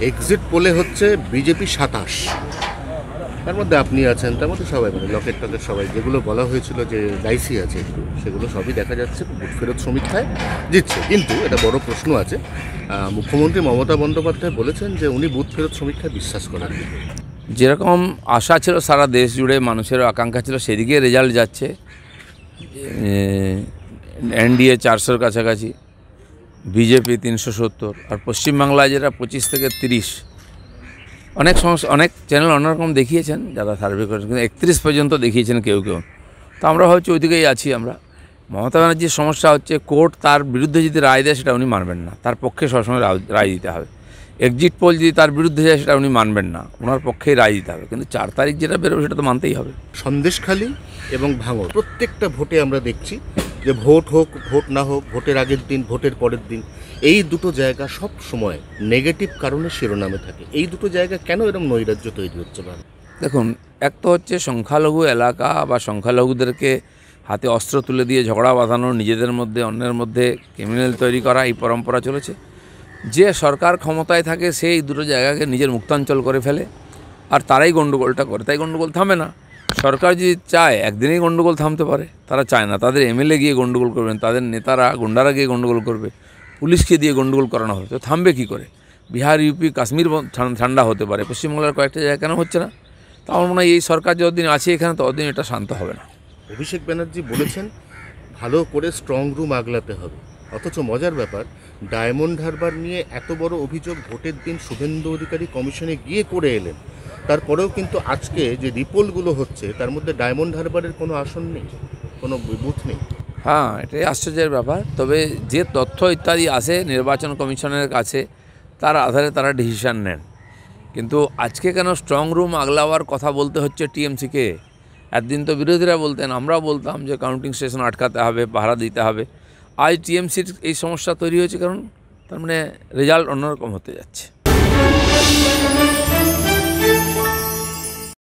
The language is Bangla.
এক্সিট পোলে হচ্ছে বিজেপি 27, তার মধ্যে আপনি আছেন, তার মধ্যে সবাই মানে লকেট টকেট সবাই, যেগুলো বলা হয়েছিল যে ডাইসি আছে একটু, সেগুলো সবই দেখা যাচ্ছে বুথ ফেরত সমীক্ষায় জিতছে। কিন্তু এটা বড় প্রশ্ন আছে, মুখ্যমন্ত্রী মমতা বন্দ্যোপাধ্যায় বলেছেন যে উনি বুথ ফেরত সমীক্ষায় বিশ্বাস করেন। যেরকম আশা ছিল সারা দেশ জুড়ে মানুষের আকাঙ্ক্ষা ছিল সেদিকে রেজাল্ট যাচ্ছে। এনডিএ 400-র কাছাকাছি, বিজেপি 370, আর পশ্চিমবাংলায় যেটা 25 থেকে 30। অনেক চ্যানেল অন্যরকম দেখিয়েছেন যারা সার্ভে করেছেন, কিন্তু 31 পর্যন্ত দেখিয়েছেন কেউ কেউ। তো আমরা ভাবছি ওইদিকেই আছি আমরা। মমতা ব্যানার্জির সমস্যা হচ্ছে কোর্ট তার বিরুদ্ধে যদি রায় দেয় সেটা উনি মানবেন না, তার পক্ষে সবসময় রায় দিতে হবে। এক্সিট পোল যদি তার বিরুদ্ধে যায় সেটা উনি মানবেন না, ওনার পক্ষেই রায় দিতে হবে। কিন্তু 4 তারিখ যেটা বেরোবে সেটা তো মানতেই হবে। সন্দেশখালী এবং ভাঙড় প্রত্যেকটা ভোটে আমরা দেখছি যে ভোট হোক ভোট না হোক, ভোটের আগের দিন ভোটের পরের দিন, এই দুটো জায়গা সব সময় নেগেটিভ কারণে শিরোনামে থাকে। এই দুটো জায়গা কেন এরকম নৈরাজ্য তৈরি হচ্ছে? দেখুন, এক তো হচ্ছে সংখ্যালঘু এলাকা বা সংখ্যালঘুদেরকে হাতে অস্ত্র তুলে দিয়ে ঝগড়া বাঁধানো, নিজেদের মধ্যে অন্যের মধ্যে ক্রিমিনাল তৈরি করা, এই পরম্পরা চলেছে। যে সরকার ক্ষমতায় থাকে সেই দুটো জায়গাকে নিজের মুক্তাঞ্চল করে ফেলে, আর তারাই গণ্ডগোলটা করে, তাই গণ্ডগোল থামে না। সরকার যদি চায় একদিনেই গণ্ডগোল থামতে পারে, তারা চায় না। তাদের এমএলএ গিয়ে গণ্ডগোল করবেন, তাদের নেতারা গুন্ডারা গিয়ে গণ্ডগোল করবে, পুলিশকে দিয়ে গণ্ডগোল করানো হবে, তো থামবে কী করে? বিহার, ইউপি, কাশ্মীর ঠান্ডা হতে পারে, পশ্চিমবাংলার কয়েকটা জায়গা কেন হচ্ছে না? তা আমার মনে হয় এই সরকার যতদিন আছে এখানে ততদিন এটা শান্ত হবে না। অভিষেক ব্যানার্জি বলেছেন ভালো করে স্ট্রং রুম আগলাতে হবে, অথচ মজার ব্যাপার ডায়মন্ড হারবার নিয়ে এত বড় অভিযোগ ভোটের দিন শুভেন্দু অধিকারী কমিশনে গিয়ে করে এলেন, তারপরেও কিন্তু আজকে যে রিপোলগুলো হচ্ছে তার মধ্যে ডায়মন্ড হারবারের কোনো আসন নেই, কোনো বুথ নেই। হ্যাঁ, এটাই আশ্চর্যের ব্যাপার। তবে যে তথ্য ইত্যাদি আসে নির্বাচন কমিশনের কাছে, তার আধারে তারা ডিসিশান নেন। কিন্তু আজকে কেন স্ট্রং রুম আগলাবার কথা বলতে হচ্ছে টিএমসিকে? একদিন তো বিরোধীরা বলতেন, আমরাও বলতাম যে কাউন্টিং স্টেশন আটকাতে হবে, পাহারা দিতে হবে। আজ টিএমসির এই সমস্যা তৈরি হয়েছে কারণ তার মানে রেজাল্ট অন্যরকম হতে যাচ্ছে।